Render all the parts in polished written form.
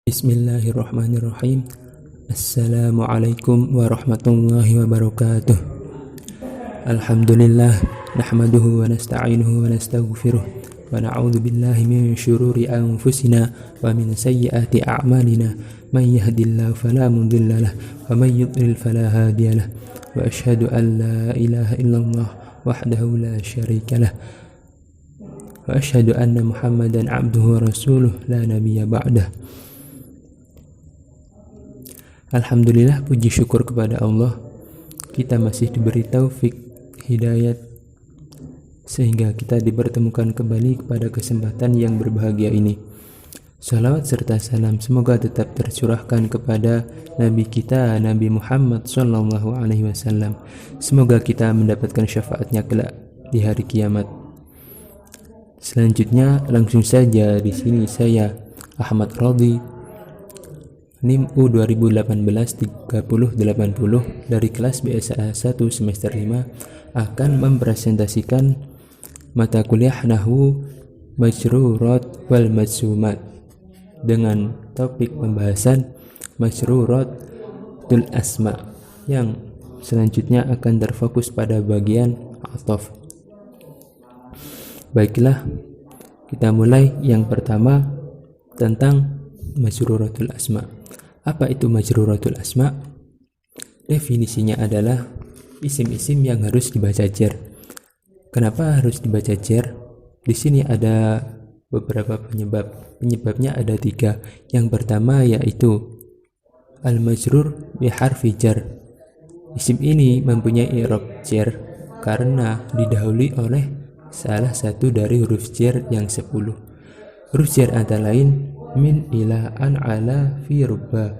Bismillahirrahmanirrahim. Assalamualaikum warahmatullahi wabarakatuh. Alhamdulillah, nahmaduhu wa nasta'inuhu wa nastaghfiruh wa na'udzu billahi min syururi anfusina wa min sayyiati a'malina. Man yahdihillahu fala mudilla lahu wa man yudlil fala hadiya lahu. Wa asyhadu an la ilaha illallah wahdahu la syarika lahu. Wa asyhadu anna Muhammadan 'abduhu wa rasuluh la nabiyya ba'dah. Alhamdulillah, puji syukur kepada Allah, kita masih diberi taufik hidayat sehingga kita dipertemukan kembali kepada kesempatan yang berbahagia ini. Salawat serta salam semoga tetap tercurahkan kepada Nabi kita, Nabi Muhammad SAW. Semoga kita mendapatkan syafaatnya kelak di hari kiamat. Selanjutnya langsung saja di sini saya Ahmad Radhi, NIM U 2018-3080 dari kelas BSA 1 semester 5 akan mempresentasikan mata kuliah Nahwu Majrurat wal Majzumat dengan topik pembahasan Majruratul Asma yang selanjutnya akan terfokus pada bagian ataf. Baiklah, kita mulai. Yang pertama tentang Majruratul Asma. Apa itu Majruratul Asma? Definisinya adalah isim-isim yang harus dibaca jar. Kenapa harus dibaca jar? Di sini ada beberapa penyebab. Penyebabnya ada 3. Yang pertama yaitu al-majrur bi harfi jar. Isim ini mempunyai i'rab jar karena didahului oleh salah satu dari huruf jar yang 10. Huruf jar antara lain min, ila, an, ala, fi, rubba,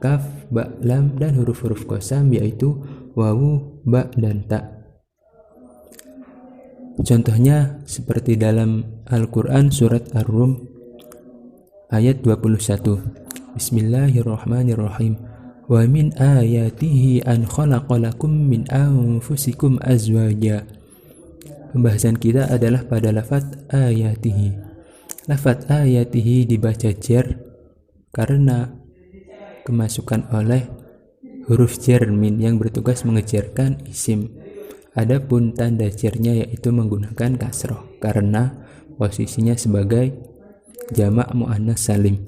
kaf, ba, lam, dan huruf-huruf qasam yaitu wawu, ba, dan ta. Contohnya seperti dalam Al-Quran surat Ar-Rum ayat 21. Bismillahirrahmanirrahim. Wa min ayatihi an khalaqalakum min anfusikum azwaja. Pembahasan kita adalah pada lafaz ayatihi. Lafaz ayatihi dibaca jar karena kemasukan oleh huruf jar min yang bertugas mengejarkan isim. Adapun tanda jarnya yaitu menggunakan kasroh karena posisinya sebagai jamak muannats salim.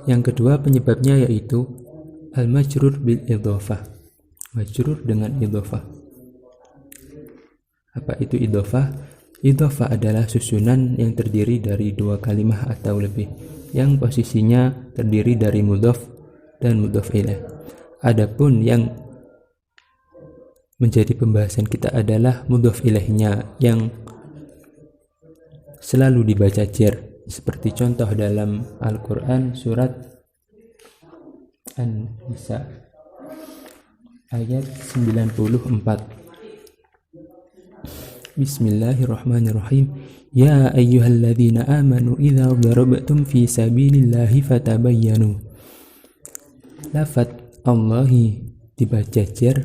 Yang kedua penyebabnya yaitu al-majrur bil idhofah. Majrur dengan idhofah. Apa itu idhofah? Idhofah adalah susunan yang terdiri dari 2 kalimah atau lebih, yang posisinya terdiri dari mudhof dan mudhof ilaih. Adapun yang menjadi pembahasan kita adalah mudhof ilaihnya yang selalu dibaca jar, seperti contoh dalam Al-Quran surat An-Nisa ayat 94. Bismillahirrahmanirrahim. Ya ayyuhalladzina amanu idza darabtum fi sabilillahi fatabayyanu. Lafaz Allahi dibaca jar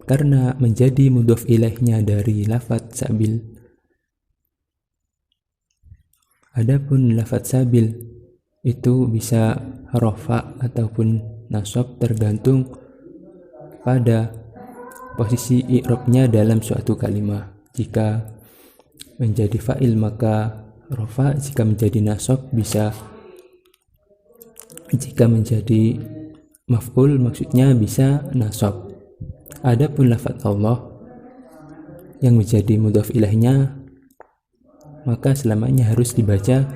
karena menjadi mudhof ilaihnya dari lafaz sabil. Adapun lafaz sabil itu bisa rafa ataupun nasab tergantung pada posisi i'rabnya dalam suatu kalimat. Jika menjadi fa'il maka rafa, jika menjadi nasab bisa, jika menjadi maf'ul maksudnya bisa nasab. Adapun lafaz Allah yang menjadi mudhof ilaihnya maka selamanya harus dibaca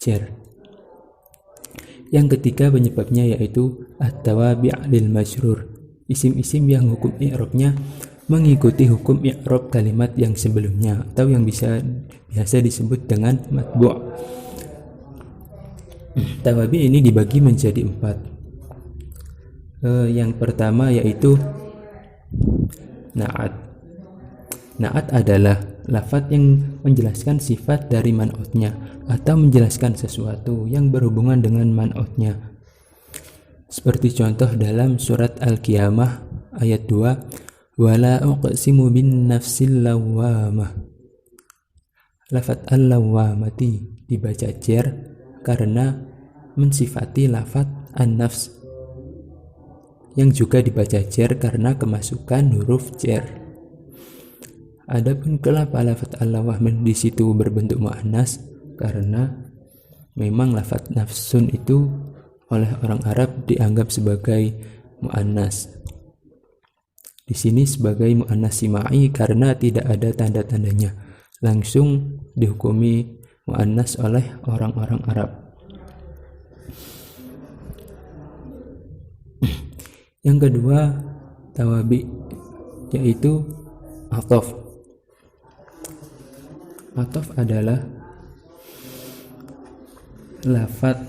jar. Yang ketiga penyebabnya yaitu at-tawabi' lil majrur. Isim-isim yang hukum i'rabnya mengikuti hukum i'rab kalimat yang sebelumnya atau yang biasa disebut dengan matbu'. Tawabi ini dibagi menjadi 4. Yang pertama yaitu na'at. Na'at adalah lafaz yang menjelaskan sifat dari man'utnya atau menjelaskan sesuatu yang berhubungan dengan man'utnya. Seperti contoh dalam surat Al-Qiyamah ayat 2, wala uqsimu bin nafsil lawwamah. Lafat al-lawwamati dibaca jer karena mensifati lafat an-nafs, yang juga dibaca jer karena kemasukan huruf jer. Adapun kenapa lafat al-lawwamah di situ berbentuk muannas, karena memang lafat nafsun itu oleh orang Arab dianggap sebagai muannas. Di sini sebagai muannas simai karena tidak ada tanda-tandanya, langsung dihukumi muannas oleh orang-orang Arab. Yang kedua, tawabi, yaitu ataf. Ataf adalah lafaz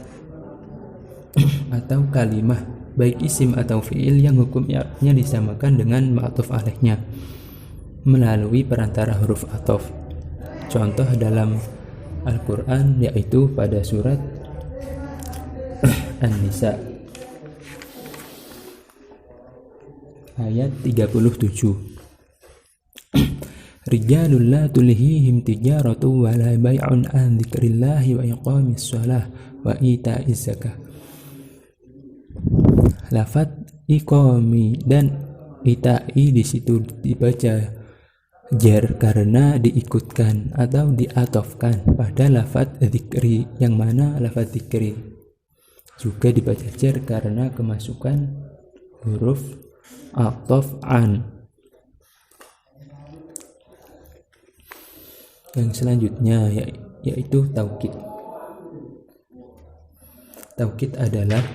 atau kalimah baik isim atau fiil yang hukum i'rabnya disamakan dengan ma'tuf alaihnya melalui perantara huruf ataf. Contoh dalam Al-Quran yaitu pada surat An-Nisa ayat 37. Rijalul la tulhihim tijaratu wa la bai'un an dzikrillahi wa iqamis shalah wa ita'iz zakah. Lafaz iqami dan ita'i di situ dibaca jer karena diikutkan atau diatofkan pada lafaz dzikri, yang mana lafaz dzikri juga dibaca jer karena kemasukan huruf ataf an. Yang selanjutnya yaitu taukid. Taukid adalah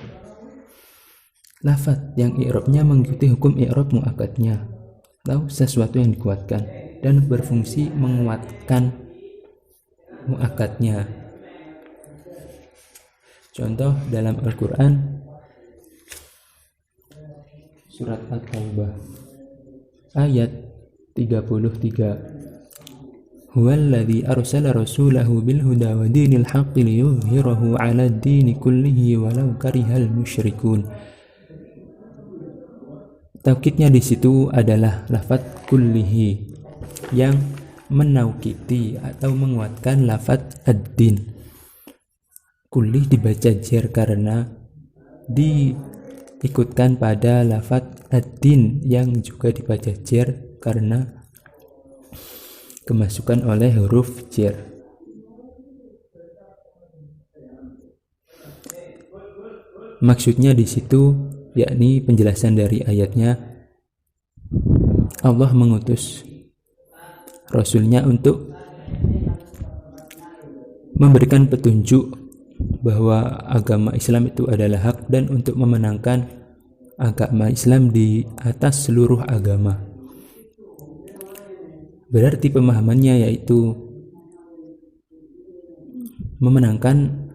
lafaz yang i'rabnya mengikuti hukum i'rab muakkadnya atau sesuatu yang dikuatkan dan berfungsi menguatkan muakkadnya. Contoh dalam Al-Quran surat At-Taubah ayat 33. Huwallazi arsala rasulahu bil huda wa dinil haqqi liyudhhirahu 'ala ad-dini kullihi walau karihal musyrikun. Taukidnya di situ adalah lafaz kullihi yang menaukiti atau menguatkan lafaz ad-din. Kulli dibaca jer karena diikutkan pada lafaz ad-din yang juga dibaca jer karena kemasukan oleh huruf jer. Maksudnya di situ yakni penjelasan dari ayatnya, Allah mengutus Rasulnya untuk memberikan petunjuk bahwa agama Islam itu adalah hak dan untuk memenangkan agama Islam di atas seluruh agama. Berarti pemahamannya yaitu memenangkan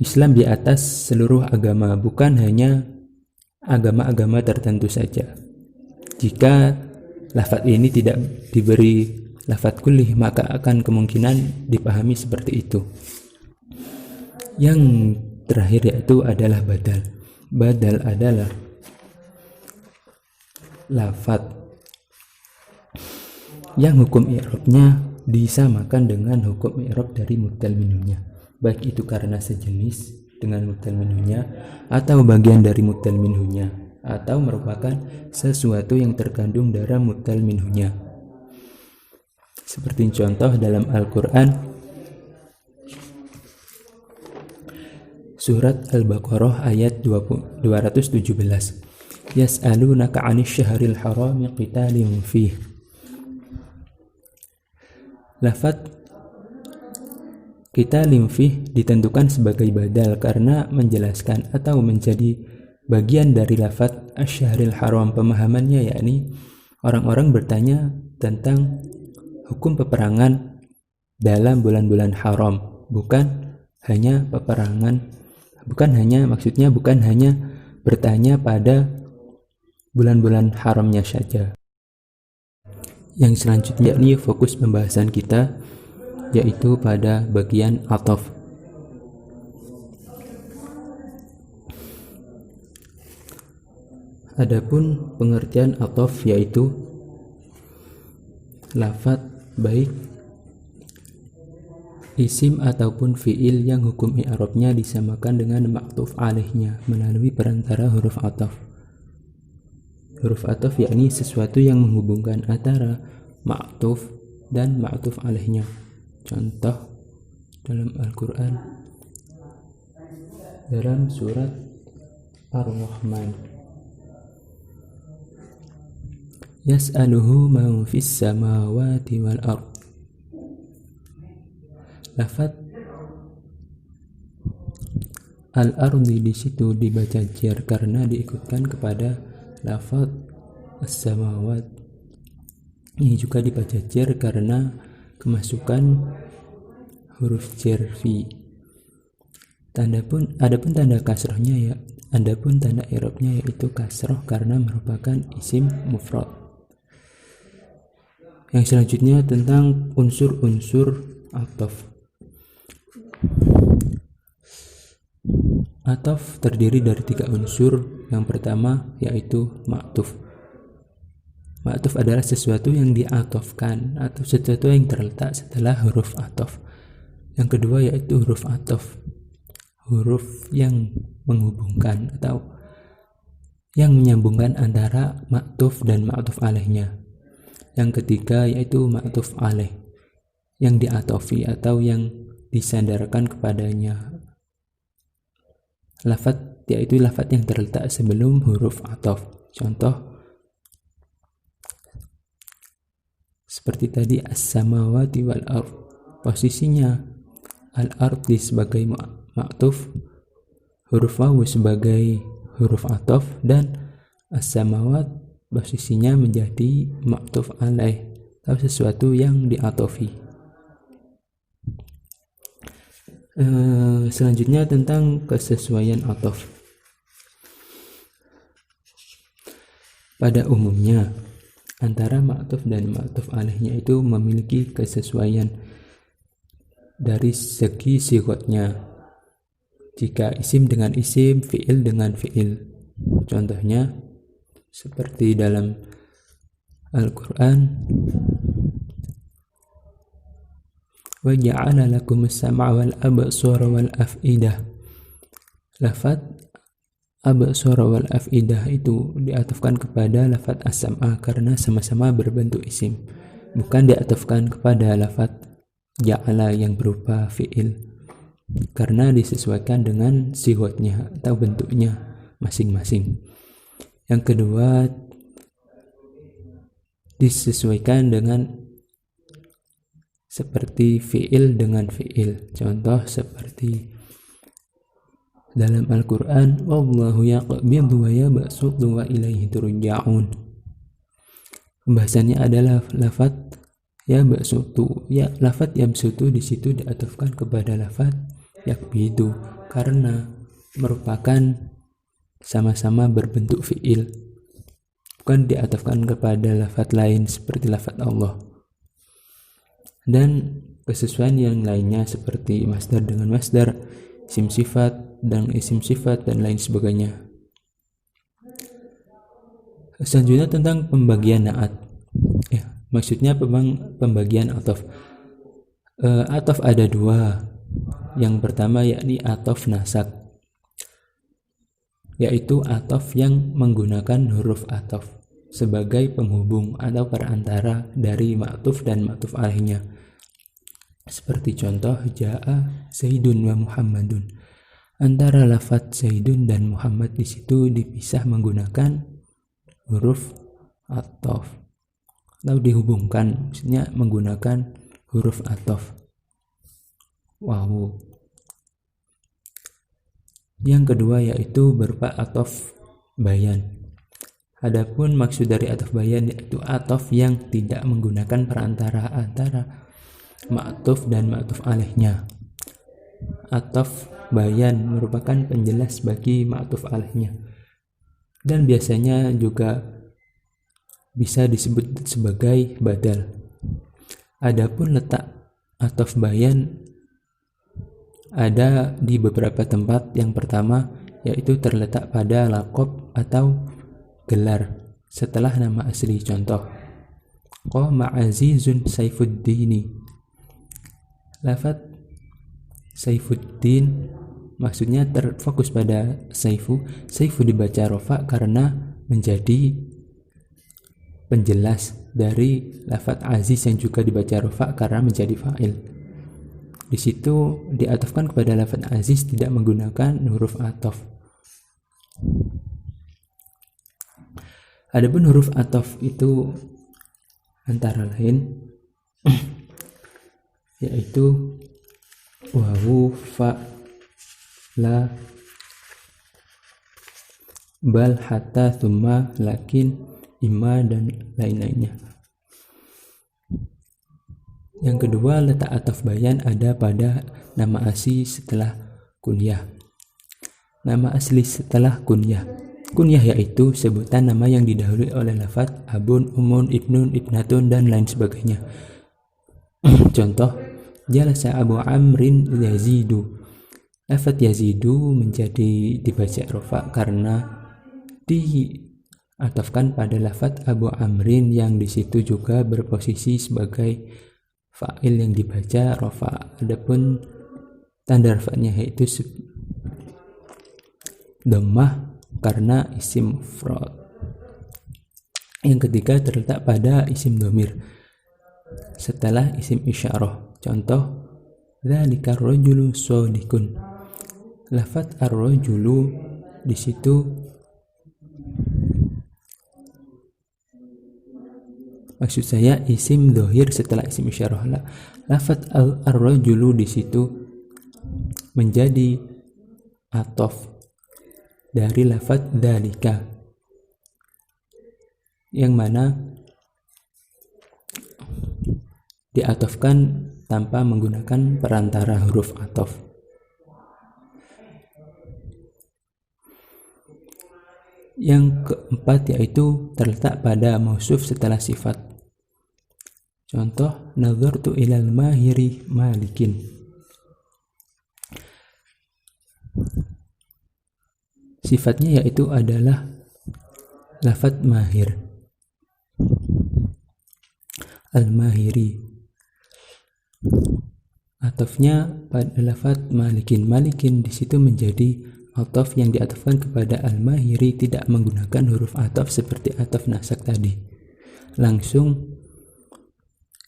Islam di atas seluruh agama, bukan hanya agama-agama tertentu saja. Jika lafaz ini tidak diberi lafaz kullih, maka akan kemungkinan dipahami seperti itu. Yang terakhir yaitu adalah badal. Badal adalah lafaz yang hukum i'rabnya disamakan dengan hukum i'rab dari mubdal minhunya, baik itu karena sejenis dengan mubdal minhunya atau bagian dari mubdal minhunya atau merupakan sesuatu yang terkandung dalam mubdal minhunya. Seperti contoh dalam Al-Quran surat Al-Baqarah ayat 217. Yas'alunaka 'anil syahril harami qitalin fih. Lafaz qitalin fih ditentukan sebagai badal karena menjelaskan atau menjadi bagian dari lafaz asy-syahril haram. Pemahamannya yakni orang-orang bertanya tentang hukum peperangan dalam bulan-bulan haram, bukan hanya bertanya pada bulan-bulan haramnya saja. Yang selanjutnya yakni fokus pembahasan kita yaitu pada bagian ataf. Adapun pengertian ataf yaitu lafaz baik isim ataupun fiil yang hukum i'rabnya disamakan dengan ma'tuf alaihnya melalui perantara huruf ataf. Huruf ataf yakni sesuatu yang menghubungkan antara ma'tuf dan ma'tuf alaihnya. Contoh dalam Al-Quran dalam surat Ar-Rahman, yas'aluhu man fis samawati wal ard. Lafaz al-ardi di situ dibaca jar karena diikutkan kepada lafaz as-samawat. Ini juga dibaca jar karena kemasukan huruf jar fi. Adapun tanda kasrohnya adapun tanda i'rabnya yaitu kasroh karena merupakan isim mufrad. Yang selanjutnya tentang unsur-unsur ataf. Ataf terdiri dari 3 unsur. Yang pertama yaitu ma'tuf. Ma'tuf adalah sesuatu yang diatofkan atau sesuatu yang terletak setelah huruf ataf. Yang kedua yaitu huruf ataf, huruf yang menghubungkan atau yang menyambungkan antara ma'tuf dan ma'tuf alaihnya. Yang ketiga yaitu ma'tuf alaih, yang diatofi atau yang disandarkan kepadanya lafaz, yaitu lafaz yang terletak sebelum huruf ataf. Contoh seperti tadi as-samawati wal ard, posisinya al-ard sebagai ma'tuf, huruf wawu sebagai huruf ataf, dan as-samawat posisinya menjadi ma'tuf alaih atau sesuatu yang diatofi. Selanjutnya tentang kesesuaian ataf. Pada umumnya antara ma'tuf dan ma'tuf alaihnya itu memiliki kesesuaian dari segi sighotnya. Jika isim dengan isim, fi'il dengan fi'il. Contohnya seperti dalam Al-Quran, wa ja'ala lakumus sam'a wal absara wal af'idah. Lafaz absara wal af'idah itu diatofkan kepada lafaz as-sam'a karena sama-sama berbentuk isim, bukan diatofkan kepada lafaz ja'ala yang berupa fi'il karena disesuaikan dengan sighotnya atau bentuknya masing-masing. Yang kedua disesuaikan dengan seperti fi'il dengan fi'il. Contoh seperti dalam Al-Quran, wallahu yaqbidu wa yabsutu wa ilaihi turja'un. Pembahasannya adalah lafaz yabsutu. Ya, lafaz yabsutu di situ diatofkan kepada lafaz yaqbidu karena merupakan sama-sama berbentuk fi'il, bukan diatofkan kepada lafaz lain seperti lafaz Allah. Dan kesesuaian yang lainnya seperti masdar dengan masdar, isim sifat dan isim sifat dan lain sebagainya. Selanjutnya tentang pembagian na'at. Maksudnya pembagian ataf. Ataf ada 2. Yang pertama yakni ataf nasak, yaitu ataf yang menggunakan huruf ataf sebagai penghubung atau perantara dari ma'tuf dan ma'tuf alaihnya. Seperti contoh ja'a Zaidun wa Muhammadun. Antara lafaz Zaidun dan Muhammad di situ dipisah menggunakan huruf ataf atau dihubungkan, maksudnya menggunakan huruf ataf wawu. Yang kedua yaitu berupa ataf bayan. Adapun maksud dari ataf bayan yaitu ataf yang tidak menggunakan perantara antara ma'tuf dan ma'tuf alaihnya. Ataf bayan merupakan penjelas bagi ma'tuf alaihnya dan biasanya juga bisa disebut sebagai badal. Adapun letak ataf bayan ada di beberapa tempat. Yang pertama yaitu terletak pada laqab atau gelar setelah nama asli. Contoh qama azizun saifuddini. Lafaz Saifuddin, maksudnya terfokus pada Saifu. Saifu dibaca rofa karena menjadi penjelas dari lafadz aziz yang juga dibaca rofa karena menjadi fa'il. Di situ diatofkan kepada lafadz aziz tidak menggunakan huruf atof. Adapun huruf atof itu antara lain yaitu wawu, fa, la, bal, hatta, thumma, lakin, imma, dan lain-lainnya. Yang kedua, letak ataf bayan ada pada nama asli setelah kunyah. Nama asli setelah kunyah. Kunyah yaitu sebutan nama yang didahului oleh lafadz abun, umun, ibnun, ibnatun, dan lain sebagainya. Contoh, jalasa Abu Amrin Yazidu. Lafadz Yazidu menjadi dibaca rofa karena diatofkan pada lafadz Abu Amrin yang di situ juga berposisi sebagai fa'il yang dibaca rofa. Adapun tanda rafa'nya yaitu dhammah karena isim mufrad. Yang ketiga terletak pada isim dhamir setelah isim isyarah. Contoh, dzalika ar-rajulu shadiqun. Lafadz ar-rajulu di situ maksud saya isim dhohir setelah isim isyarah. Lafadz ar-rajulu di situ menjadi atof dari lafadz dzalika, yang mana diatofkan tanpa menggunakan perantara huruf atof. Yang keempat yaitu terletak pada mausuf setelah sifat. Contoh, nazartu ilal mahiri malikin. Sifatnya yaitu adalah lafadz mahir, al-mahiri. Atofnya pada lafadz malikin. Malikin di situ menjadi atof yang diatofkan kepada al-mahiri tidak menggunakan huruf atof seperti atof nasak tadi. Langsung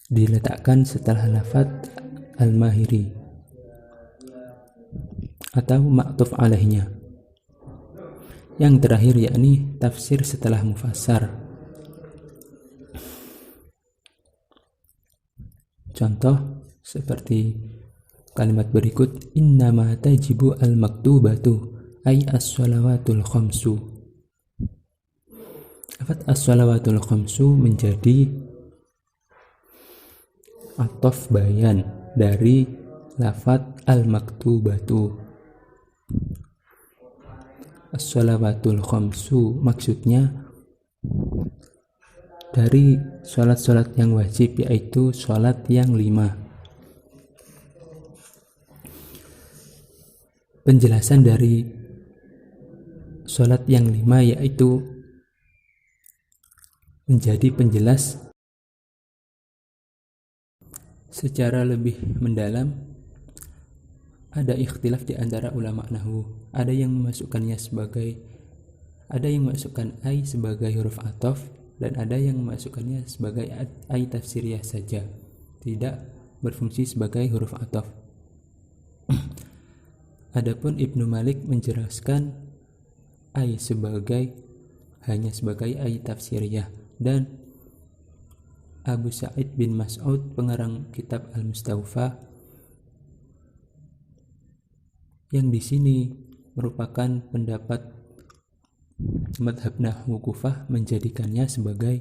diletakkan setelah lafadz al-mahiri atau ma'tuf alaihnya. Yang terakhir yakni tafsir setelah mufassar. Contoh seperti kalimat berikut, innama tajibu al-maktubatu ay as-shalawatul khamsu. Lafadz as-shalawatul khamsu menjadi atof bayan dari lafadz al-maktubatu. As-shalawatul khamsu maksudnya dari sholat-sholat yang wajib, yaitu sholat yang 5. Penjelasan dari sholat yang 5 yaitu menjadi penjelas secara lebih mendalam. Ada ikhtilaf di antara ulama nahwu. Ada yang memasukkan ai sebagai huruf atof, dan ada yang memasukkannya sebagai ai tafsiriyah saja, tidak berfungsi sebagai huruf atof. Adapun Ibnu Malik menjelaskan ai hanya sebagai ai tafsiriyah, dan Abu Sa'id bin Mas'ud pengarang kitab Al-Mustawfa yang di sini merupakan pendapat madhab nahwu Kufah menjadikannya sebagai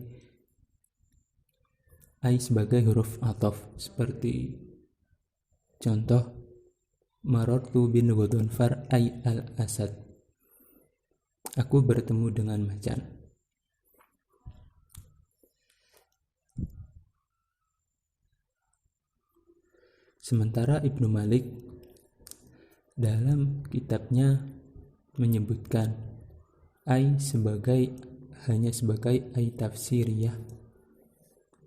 ai sebagai huruf atof, seperti contoh marartu bin Ghadhanfar ay al-asad, aku bertemu dengan macan. Sementara Ibnu Malik dalam kitabnya menyebutkan ai hanya sebagai ai tafsiriyah,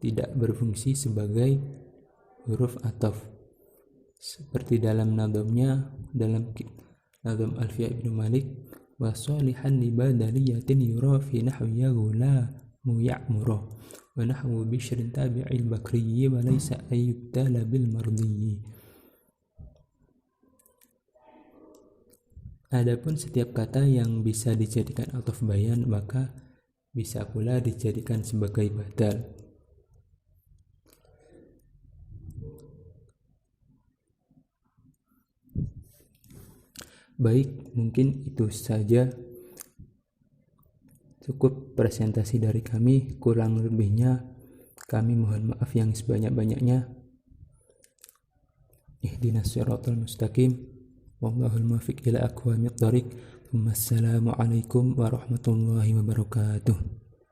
tidak berfungsi sebagai huruf atof. seperti dalam nadamnya, dalam nadam Alfiya Ibnu Malik, wa salihan li badaliyatin yura fi nahwi ghulamu ya'muru wa nahwu bishrin tabi'il bakriyyi wa laysa ayyubtala bil mardiyyi. Adapun setiap kata yang bisa dijadikan ataf bayan maka bisa pula dijadikan sebagai badal. Baik, mungkin itu saja, cukup presentasi dari kami. Kurang lebihnya kami mohon maaf yang sebanyak-banyaknya. Ihdinas siratal mustaqim, wallahul muwaffiq ila aqwamit thoriq. Wassalamualaikum warahmatullahi wabarakatuh.